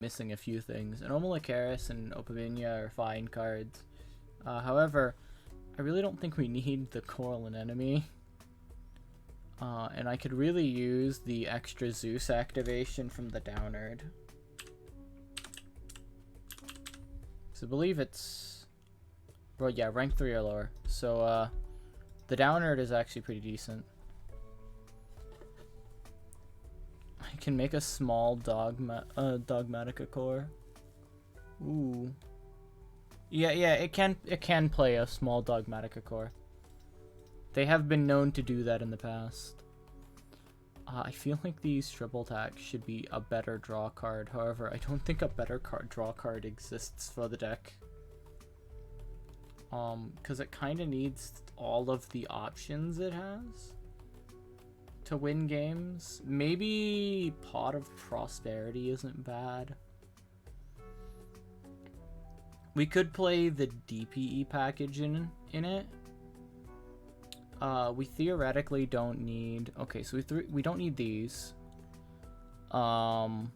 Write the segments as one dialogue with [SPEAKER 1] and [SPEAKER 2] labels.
[SPEAKER 1] missing a few things. Anomalocaris and Opabinia are fine cards. However, I really don't think we need the Coral Anemone. And I could really use the extra Zeus activation from the Downerd. So I believe it's... Well, yeah, rank 3 or lower. So, the Downerd is actually pretty decent. I can make a small Dogmatica core. Ooh. Yeah, it can play a small Dogmatica core. They have been known to do that in the past. I feel like these triple attacks should be a better draw card. However, I don't think a better draw card exists for the deck. Because it kind of needs all of the options it has to win games. Maybe Pot of Prosperity isn't bad. We could play the DPE package in it. We theoretically don't need... Okay, so we don't need these. 3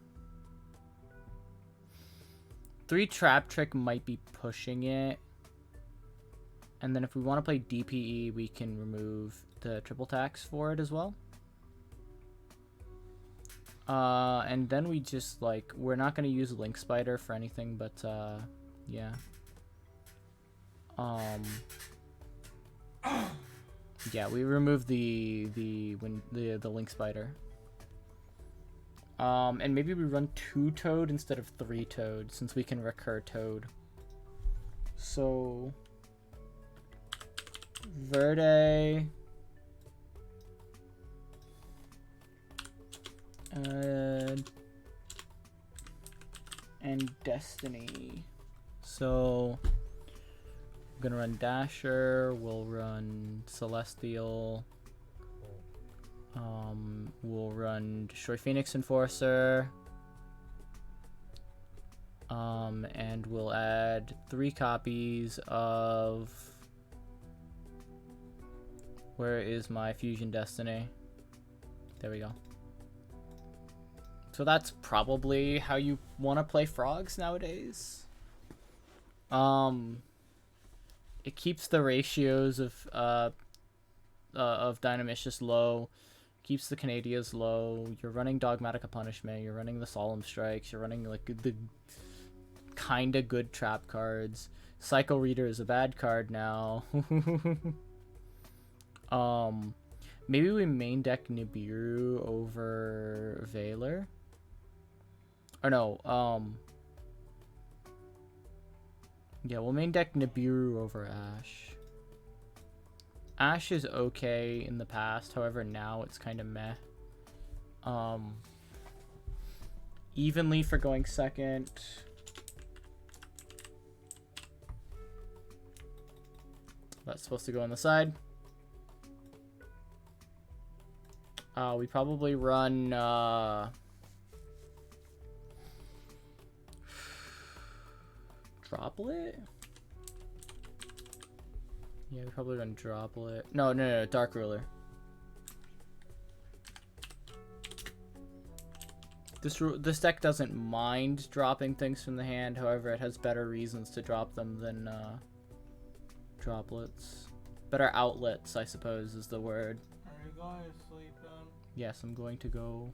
[SPEAKER 1] Trap Trick might be pushing it. And then if we want to play DPE, we can remove the triple tax for it as well. And then we just, like, we're not going to use Link Spider for anything, but, yeah. Yeah, we remove the Link Spider. And maybe we run 2 Toad instead of 3 Toad, since we can recur Toad. So... Verde... and Destiny. So... I'm gonna run Dasher, we'll run Celestial, we'll run Destroy Phoenix Enforcer, and we'll add 3 copies of... Where is my Fusion Destiny? There we go. So that's probably how you want to play frogs nowadays. It keeps the ratios of Dynamicious low, keeps the Canadias low. You're running Dogmatica Punishment, you're running the Solemn Strikes, you're running like the kind of good trap cards. Psycho Reader is a bad card now. Maybe we main deck Nibiru over Valor. Or no, yeah, we'll main deck Nibiru over Ash. Ash is okay in the past, however now it's kind of meh. Evenly for going second. That's supposed to go on the side. We probably run Droplet? Yeah, we probably run Droplet. No, Dark Ruler. This deck doesn't mind dropping things from the hand, however it has better reasons to drop them than Droplets. Better outlets, I suppose, is the word.
[SPEAKER 2] Are you going to sleep then?
[SPEAKER 1] Yes, I'm going to go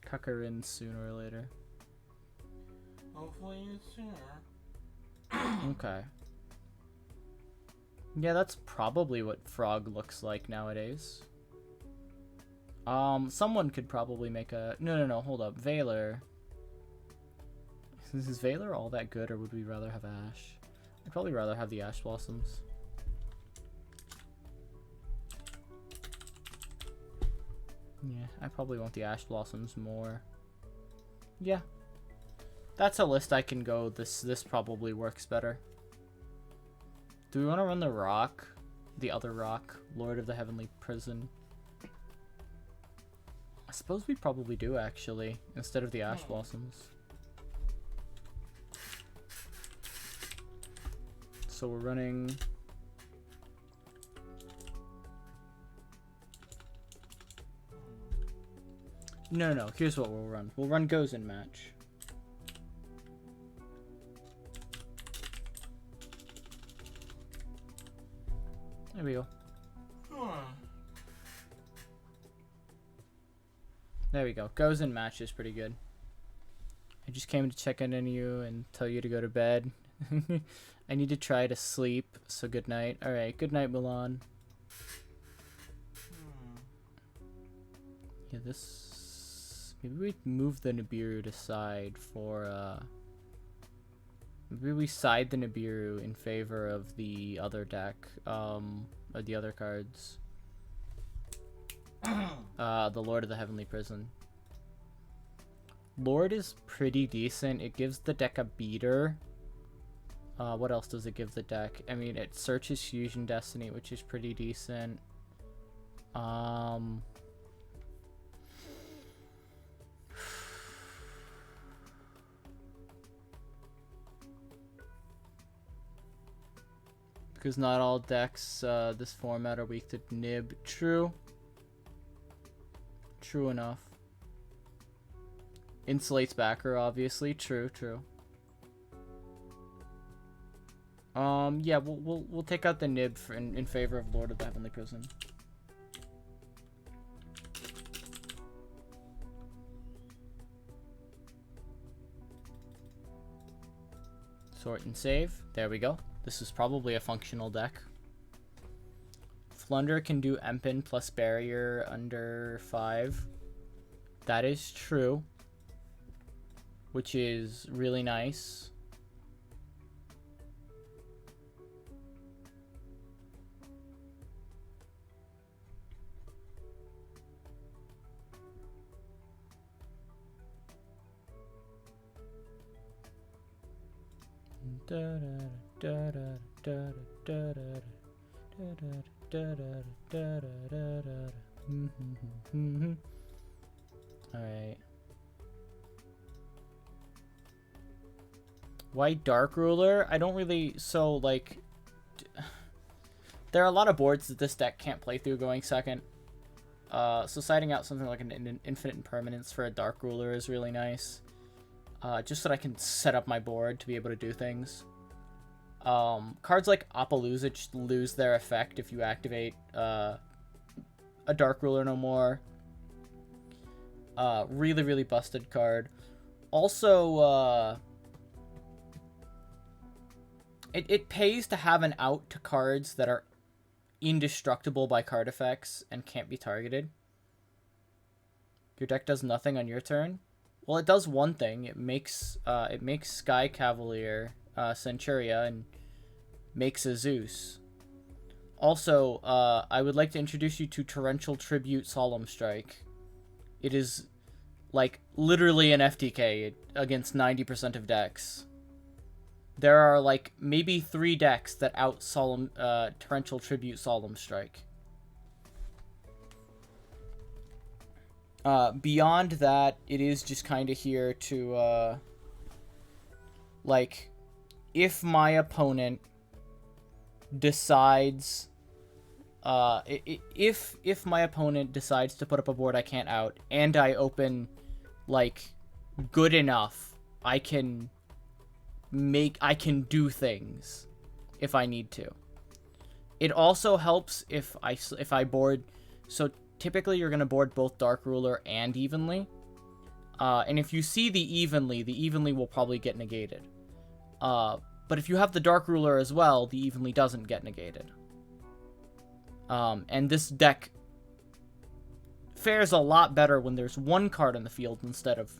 [SPEAKER 1] tuck her in sooner or later.
[SPEAKER 2] Hopefully it's sooner.
[SPEAKER 1] Okay. Yeah, that's probably what Frog looks like nowadays. Someone could probably make a... No, hold up. Valor. Is Valor all that good, or would we rather have Ash? I'd probably rather have the Ash Blossoms. Yeah, I probably want the Ash Blossoms more. Yeah. That's a list I can go. This probably works better. Do we want to run the rock? The other rock? Lord of the Heavenly Prison? I suppose we probably do, actually, instead of the Ash Blossoms. So we're running... No. Here's what we'll run. We'll run Goes in Match. There we go. There we go. Goes in Match is pretty good. I just came to check in on you and tell you to go to bed. I need to try to sleep, so good night. Alright, good night, Milan. Yeah, this... Maybe we move the Nibiru to side for, Maybe we side the Nibiru in favor of the other deck, or the other cards. The Lord of the Heavenly Prison. Lord is pretty decent. It gives the deck a beater. What else does it give the deck? I mean, it searches Fusion Destiny, which is pretty decent. Because not all decks this format are weak to Nib. True. True enough. Insulates backer, obviously. True. Yeah, we'll take out the Nib in favor of Lord of the Heavenly Prison. Sort and save. There we go. This is probably a functional deck. Flunder can do Empen plus barrier under 5. That is true. Which is really nice. Alright. White Dark Ruler? I don't really... So, like... There are a lot of boards that this deck can't play through going second. So siding out something like an Infinite Impermanence for a Dark Ruler is really nice. Just so that I can set up my board to be able to do things. Cards like Apollousa just lose their effect if you activate a Dark Ruler no more. Really busted card. Also, it pays to have an out to cards that are indestructible by card effects and can't be targeted. Your deck does nothing on your turn. Well, it does one thing. It makes Sky Cavalier Centuria and makes a Zeus. Also, I would like to introduce you to Torrential Tribute Solemn Strike. It is, like, literally an FTK against 90% of decks. There are, like, maybe 3 decks that out Torrential Tribute Solemn Strike. Beyond that, it is just kind of here to, like, if my opponent decides, if my opponent decides to put up a board I can't out, and I open, like, good enough, I can do things if I need to. It also helps if I board, so typically you're going to board both Dark Ruler and Evenly. And if you see the Evenly will probably get negated. But if you have the Dark Ruler as well, the Evenly doesn't get negated. And this deck fares a lot better when there's 1 card on the field instead of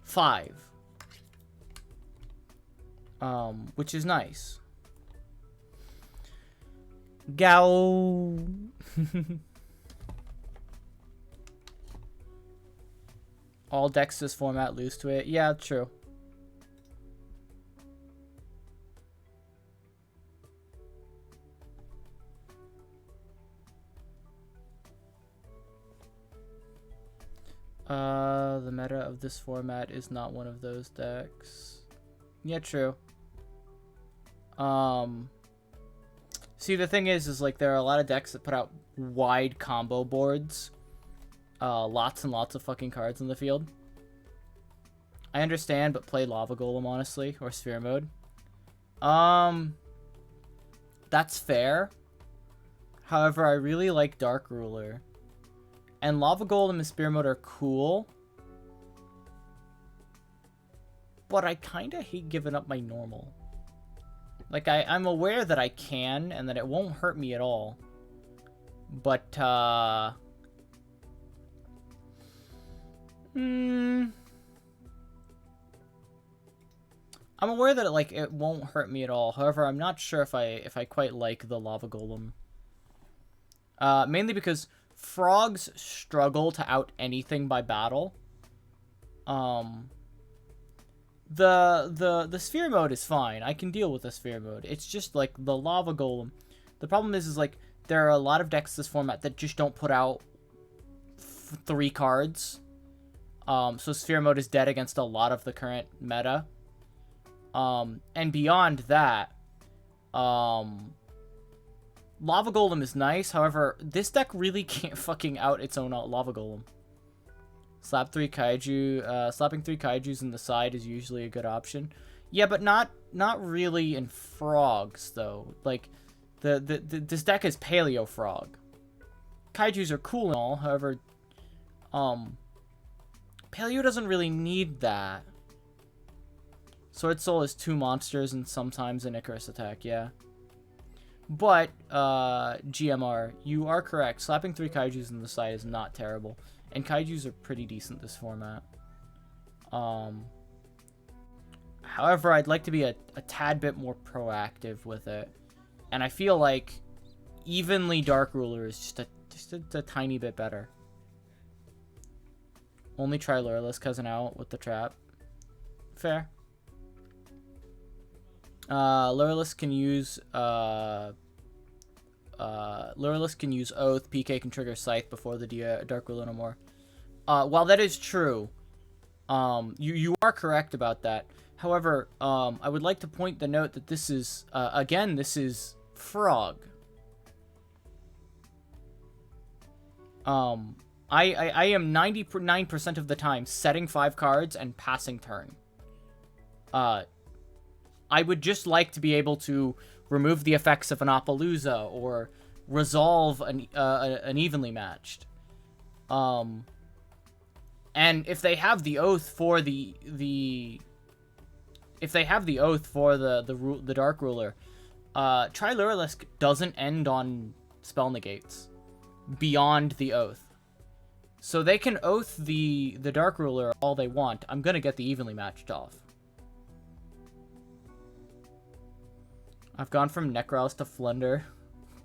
[SPEAKER 1] 5. Which is nice. Gao. All decks this format lose to it. Yeah, true. The meta of this format is not one of those decks. Yeah, true. See, the thing is like, there are a lot of decks that put out wide combo boards. lots and lots of fucking cards in the field. I understand, but play Lava Golem, honestly, or Sphere Mode. That's fair. However, I really like Dark Ruler. And Lava Golem and Sphere Mode are cool. But I kind of hate giving up my normal. Like, I'm aware that I can, and that it won't hurt me at all. But, I'm aware that it won't hurt me at all. However, I'm not sure if I quite like the Lava Golem. Mainly because frogs struggle to out anything by battle. The Sphere Mode is fine. I can deal with the Sphere Mode. It's just like the Lava Golem. The problem is like there are a lot of decks this format that just don't put out 3 cards. So Sphere Mode is dead against a lot of the current meta. And beyond that, Lava Golem is nice. However, this deck really can't fucking out its own Lava Golem. Slap 3 Kaiju, slapping 3 Kaijus in the side is usually a good option. Yeah, but not really in frogs though. Like, this deck is Paleo Frog. Kaijus are cool and all, however, Paleo doesn't really need that. Sword Soul is 2 monsters and sometimes an Icarus attack, yeah. But, GMR, you are correct. Slapping 3 Kaijus in the side is not terrible. And Kaijus are pretty decent this format. However, I'd like to be a tad bit more proactive with it. And I feel like evenly Dark Ruler is just a tiny bit better. Only try Lureless cousin out with the trap. Fair. Lureless can use Oath. PK can trigger Scythe before the Dark Ruler no more. While that is true, you are correct about that. However, I would like to point the note that this is again, this is Frog. I am 99% of the time setting 5 cards and passing turn. I would just like to be able to remove the effects of an Appaloosa or resolve an evenly matched. And if they have the Oath for the Dark Ruler, Triluralisk doesn't end on spell negates beyond the Oath. So they can Oath the Dark Ruler all they want. I'm gonna get the evenly matched off. I've gone from Necros to Flunder.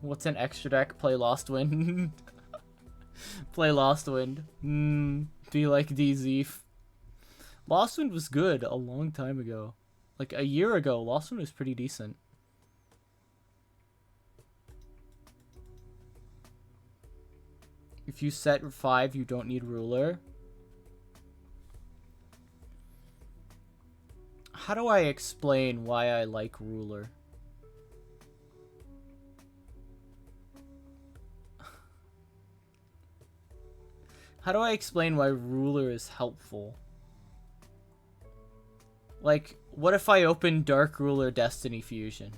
[SPEAKER 1] What's an extra deck? Play Lost Wind. Play Lost Wind. Be like DZ. Lost Wind was good a long time ago. Like a year ago, Lost Wind was pretty decent. If you set 5, you don't need Ruler. How do I explain why I like Ruler? How do I explain why Ruler is helpful? Like, what if I open Dark Ruler Destiny Fusion?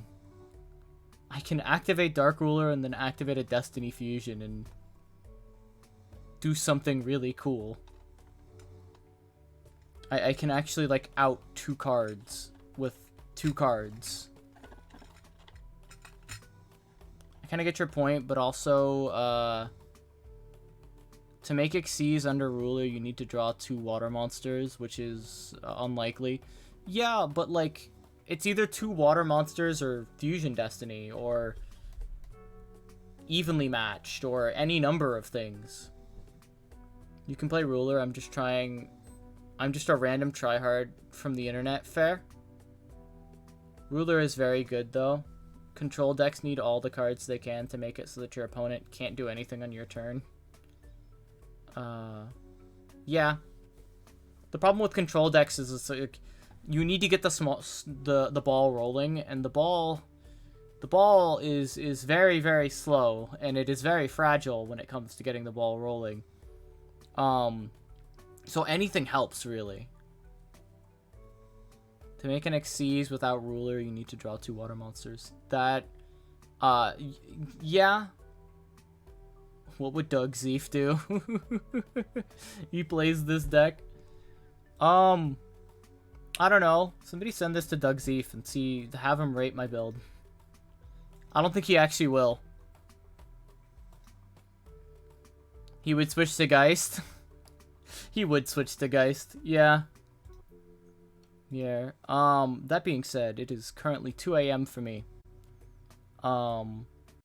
[SPEAKER 1] I can activate Dark Ruler and then activate a Destiny Fusion and do something really cool. I can actually, like, out 2 cards with 2 cards. I kind of get your point, but also, to make Xyz under Ruler, you need to draw 2 water monsters, which is unlikely. Yeah, but, like, it's either 2 water monsters or Fusion Destiny, or evenly matched, or any number of things. You can play Ruler. I'm just a random tryhard from the internet. Fair. Ruler is very good, though. Control decks need all the cards they can to make it so that your opponent can't do anything on your turn. Yeah. The problem with control decks is it's like you need to get the ball rolling, and the ball is very, very slow, and it is very fragile when it comes to getting the ball rolling. So anything helps, really. To make an Xyz without ruler, you need to draw 2 water monsters. That, yeah. What would Doug Zeef do? He plays this deck. I don't know. Somebody send this to Doug Zeef and have him rate my build. I don't think he actually will. He would switch to Geist. He would switch to Geist. Yeah. Yeah. That being said, it is currently 2 a.m. for me.